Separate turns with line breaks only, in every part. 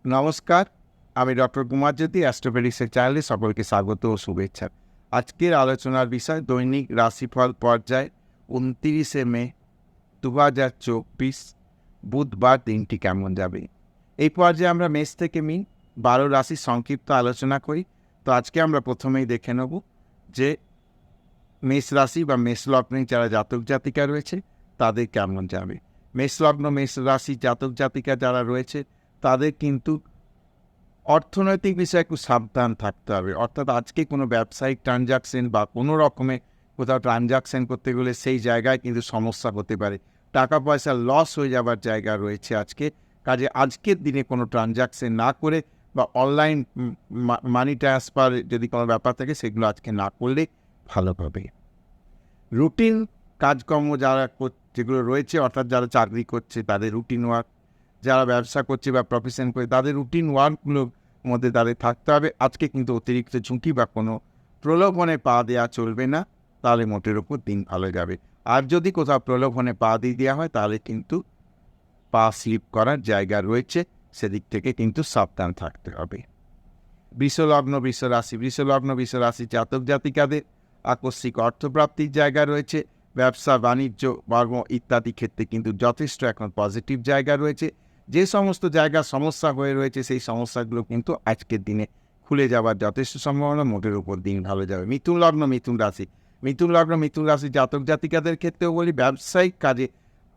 নমস্কার, আমি ডক্টর কুমার জ্যোতি, অ্যাস্ট্রোপেডিক্সের চ্যানেলে সকলকে স্বাগত ও শুভেচ্ছা। আজকের আলোচনার বিষয় দৈনিক রাশিফল পর্যায় ২৯শে মে ২০২৪ বুধবার দিনটি কেমন যাবে। এই পর্যায়ে আমরা মেষ থেকে মিন ১২ রাশির সংক্ষিপ্ত আলোচনা করি। তো আজকে আমরা প্রথমেই দেখে নেব যে মেষ রাশি বা মেষ লগ্নে যারা জাতক জাতিকা রয়েছে তাদের কেমন যাবে। মেষ লগ্ন মেষ রাশি জাতক জাতিকা যারা রয়েছে তাদের কিন্তু অর্থনৈতিক বিষয়ে একটু সাবধান থাকতে হবে। অর্থাৎ আজকে কোনো ব্যবসায়িক ট্রানজাকশন বা কোনো রকমে কোথাও ট্রানজাকশন করতে গেলে সেই জায়গায় কিন্তু সমস্যা হতে পারে, টাকা পয়সা লস হয়ে যাবার জায়গা রয়েছে আজকে। কাজে আজকের দিনে কোনো ট্রানজাকশন না করে বা অনলাইন মানি ট্রান্সফার যদি কোনো ব্যাপার থাকে সেগুলো আজকে না করলে ভালো হবে। রুটিন কাজকর্ম যেগুলো রয়েছে, অর্থাৎ যারা চাকরি করছে তাদের রুটিন ওয়ার্ক, যারা ব্যবসা করছে বা প্রফেশন করে তাদের রুটিন ওয়ার্কগুলোর মধ্যে তাদের থাকতে হবে। আজকে কিন্তু অতিরিক্ত ঝুঁকি বা কোনো প্রলোভনে পা দেওয়া চলবে না, তাহলে মোটের ওপর দিন ভালো যাবে। আর যদি কোথাও প্রলোভনে পা দিয়ে দেওয়া হয় তাহলে কিন্তু পা স্লিপ করার জায়গা রয়েছে, সেদিক থেকে কিন্তু সাবধান থাকতে হবে। বৃষলগ্ন বৃষরাশি জাতক জাতিকাদের আকস্মিক অর্থপ্রাপ্তির জায়গা রয়েছে। ব্যবসা বাণিজ্য কর্ম ইত্যাদি ক্ষেত্রে কিন্তু যথেষ্ট এখন পজিটিভ জায়গা রয়েছে। যে সমস্ত জায়গা সমস্যা হয়ে রয়েছে সেই সমস্যাগুলো কিন্তু আজকের দিনে খুলে যাওয়ার যথেষ্ট সম্ভাবনা, মোটের উপর দিন ভালো যাবে। মিথুন রাশি জাতক জাতিকাদের ক্ষেত্রেও বলি, ব্যবসায়িক কাজে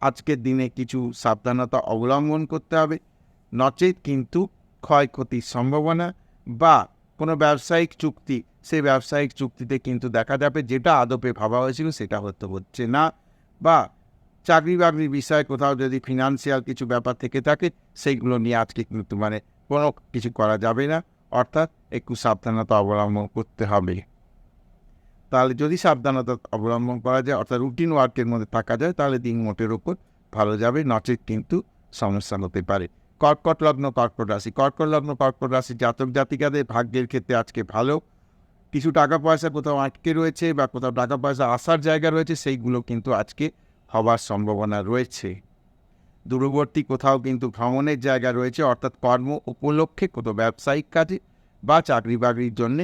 আজকের দিনে কিছু সাবধানতা অবলম্বন করতে হবে, নচেত কিন্তু ক্ষয়ক্ষতির সম্ভাবনা বা কোনো ব্যবসায়িক চুক্তি, সেই ব্যবসায়িক চুক্তিতে কিন্তু দেখা যাবে যেটা আদপে ভাবা হয়েছিল সেটা হচ্ছে না, বা চাকরি বাকরির বিষয়ে কোথাও যদি ফিনান্সিয়াল কিছু ব্যাপার থেকে থাকে সেইগুলো নিয়ে আজকে কিন্তু কোনো কিছু করা যাবে না। অর্থাৎ একটু সাবধানতা অবলম্বন করতে হবে। তাহলে যদি সাবধানতা অবলম্বন করা যায়, অর্থাৎ রুটিন ওয়ার্কের মধ্যে থাকা যায়, তাহলে দিন মোটের ওপর ভালো যাবে, নচেত কিন্তু সমস্যা হতে পারে। কর্কট লগ্ন কর্কট রাশি জাতক জাতিকাদের ভাগ্যের ক্ষেত্রে আজকে ভালো। কিছু টাকা পয়সা কোথাও আটকে রয়েছে বা কোথাও টাকা পয়সা আসার জায়গা রয়েছে, সেইগুলো কিন্তু আজকে হওয়ার সম্ভাবনা রয়েছে। দূরবর্তী কোথাও কিন্তু ভ্রমণের জায়গা রয়েছে, অর্থাৎ কর্ম উপলক্ষে কোথাও ব্যবসায়িক কাজে বা চাকরি বাকরির জন্যে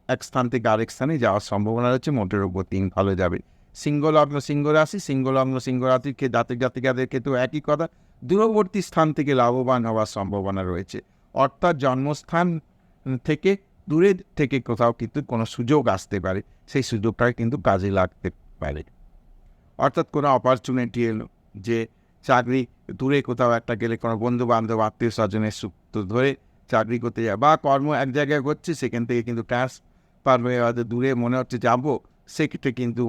এক স্থান থেকে আরেক স্থানে যাওয়ার সম্ভাবনা রয়েছে, মোটের উপর দিন ভালো যাবে। সিংহ লগ্ন সিংহ রাশির জাতক জাতিকাদের ক্ষেত্রেও একই কথা, দূরবর্তী স্থান থেকে লাভবান হওয়ার সম্ভাবনা রয়েছে। অর্থাৎ জন্মস্থান থেকে দূরের থেকে কোথাও কিন্তু কোনো সুযোগ আসতে পারে, সেই সুযোগটাকে কিন্তু কাজে লাগতে পারে। অর্থাৎ কোনো অপরচুনিটি এলো যে চাকরি দূরে কোথাও একটা গেলে কোনো বন্ধু বান্ধব আত্মীয় স্বজনের সূত্র ধরে চাকরি করতে যায়, বা কর্ম এক জায়গায় করছে সেখান থেকে কিন্তু ট্রান্সফার হয়ে হয়তো দূরে মনে হচ্ছে যাবো, সেক্ষেত্রে কিন্তু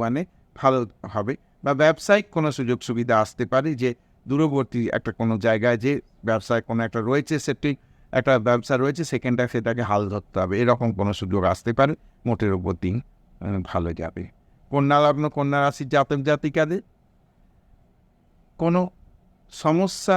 ভালো হবে। বা ব্যবসায়িক কোনো সুযোগ সুবিধা আসতে পারে, যে দূরবর্তী একটা কোনো জায়গায় যে ব্যবসায় কোনো একটা রয়েছে, সেটি একটা ব্যবসা রয়েছে, সেটাকে হাল ধরতে হবে, এরকম কোনো সুযোগ আসতে পারে, মোটের উপর দিন ভালো যাবে। কন্যা রাশির জাতক জাতিকাদের কোনো সমস্যা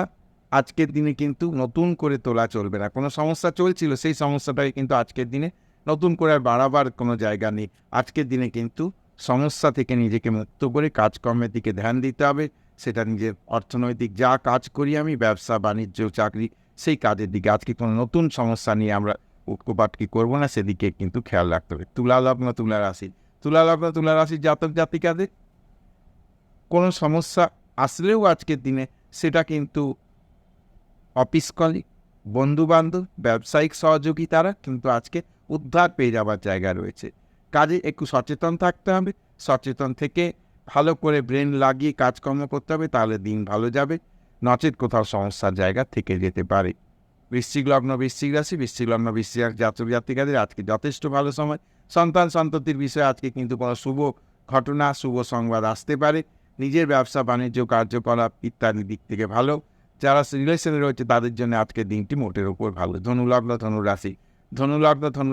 আজকের দিনে কিন্তু নতুন করে তোলা চলবে না। কোনো সমস্যা চলছিল, সেই সমস্যাটাকে কিন্তু আজকের দিনে নতুন করে আর বাড়াবার কোনো জায়গা নেই। আজকের দিনে কিন্তু সমস্যা থেকে নিজেকে মুক্ত করে কাজকর্মের দিকে ধ্যান দিতে হবে। সেটা নিজের অর্থনৈতিক যা কাজ করি আমি, ব্যবসা বাণিজ্য চাকরি, সেই কাজের দিকে আজকে কোনো নতুন সমস্যা নিয়ে আমরা উটকোপাটকি করবো না, সেদিকে কিন্তু খেয়াল রাখতে হবে। তুলা লগ্ন তুলা রাশির জাতক জাতিকাদের কোনো সমস্যা আসলেও আজকের দিনে সেটা কিন্তু অফিস কলিগ, বন্ধুবান্ধব, ব্যবসায়িক সহযোগিতারা কিন্তু আজকে উদ্ধার পেয়ে যাওয়ার জায়গা রয়েছে। কাজে একটু সচেতন থাকতে হবে, সচেতন থেকে ভালো করে ব্রেন লাগিয়ে কাজকর্ম করতে হবে, তাহলে দিন ভালো যাবে, নচেত কোথাও সমস্যার জায়গা থেকে যেতে পারে। বৃশ্চিক লগ্ন বৃশ্চিক জাতক জাতিকাদের আজকে যথেষ্ট ভালো সময়। সন্ততির বিষয়ে আজকে কিন্তু কোনো শুভ ঘটনা, শুভ সংবাদ আসতে পারে। নিজের ব্যবসা বাণিজ্য কার্যকলাপ ইত্যাদি দিক থেকে ভালো। যারা রিলেশনে রয়েছে তাদের জন্য আজকের দিনটি মোটের উপর ভালো। ধনু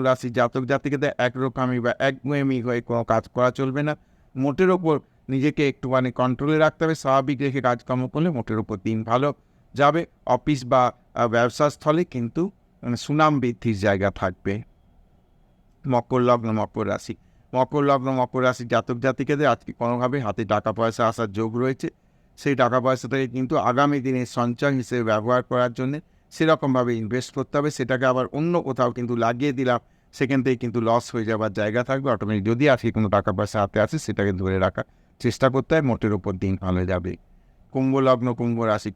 রাশি জাতক জাতিকাদের একরকমই বা একগুঁয়েমি হয়ে কোনো কাজ করা চলবে না, মোটের ওপর নিজেকে একটুখানি কন্ট্রোলে রাখতে হবে, স্বাভাবিক রেখে কাজকর্ম করলে মোটের উপর দিন ভালো যাবে। অফিস বা ব্যবসা স্থলে কিন্তু সুনাম বৃদ্ধির জায়গা থাকবে। মকর লগ্ন মকর রাশি জাতক জাতিকাদের আজকে কোনোভাবে হাতে টাকা পয়সা আসার যোগ রয়েছে। সেই টাকা পয়সাটাকে কিন্তু আগামী দিনে সঞ্চয় হিসেবে ব্যবহার করার জন্যে সেরকমভাবে ইনভেস্ট করতে হবে। সেটাকে আবার অন্য কোথাও কিন্তু লাগিয়ে দিলাম, সেখান থেকে কিন্তু লস হয়ে যাবার জায়গা থাকবে অটোমেটিক। যদি আজকে কোনো টাকা পয়সা হাতে আসে সেটাকে ধরে রাখার চেষ্টা করতে হয়, মোটের ওপর দিন ভালো যাবে। কুম্ভ লগ্ন কুম্ভ রাশি,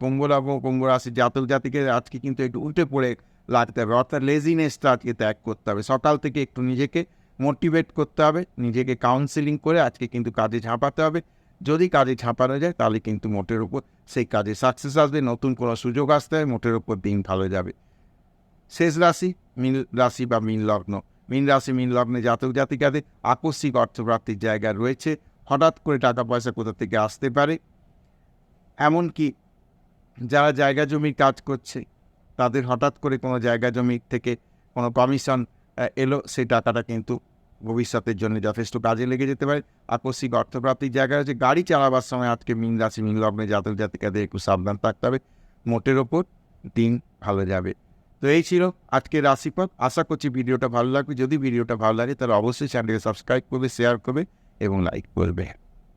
কুম্ভ রাশি জাতক জাতিকে আজকে কিন্তু একটু উল্টে পড়ে লাগতে হবে, অর্থাৎ লেজিনেসটা আজকে ত্যাগ করতে হবে। সকাল থেকে একটু নিজেকে মোটিভেট করতে হবে, নিজেকে কাউন্সেলিং করে আজকে কিন্তু কাজে ঝাঁপাতে হবে। যদি কাজে ঝাঁপানো যায় তাহলে কিন্তু মোটের উপর সেই কাজে সাকসেস আসবে, নতুন কোনো সুযোগ আসতে হয়, মোটের উপর দিন ভালো যাবে। শেষ রাশি মীন রাশি বা মীন লগ্ন। মীন রাশি মীন লগ্নে জাতক জাতিকাদের আকস্মিক অর্থপ্রাপ্তির জায়গা রয়েছে। হঠাৎ করে টাকা পয়সা কোথা থেকে আসতে পারে। এমনকি যারা জায়গা জমির কাজ করছে তাদের হঠাৎ করে কোনো জায়গা জমি থেকে কোনো কমিশন এলো, সেই টাকাটা কিন্তু ভবিষ্যতের জন্য যথেষ্ট কাজে লেগে যেতে পারে। আকস্মিক অর্থপ্রাপ্তির জায়গা আছে। গাড়ি চালাবার সময় আজকে মীন রাশি মীন লগ্নে জাতক জাতিকাদের একটু সাবধান থাকতে হবে, মোটের ওপর দিন ভালো যাবে। তো এই ছিল আজকের রাশিফল। আশা করছি ভিডিওটা ভালো লাগবে। যদি ভিডিওটা ভালো লাগে তাহলে অবশ্যই চ্যানেলকে সাবস্ক্রাইব করবে, শেয়ার করবে এবং লাইক করবে।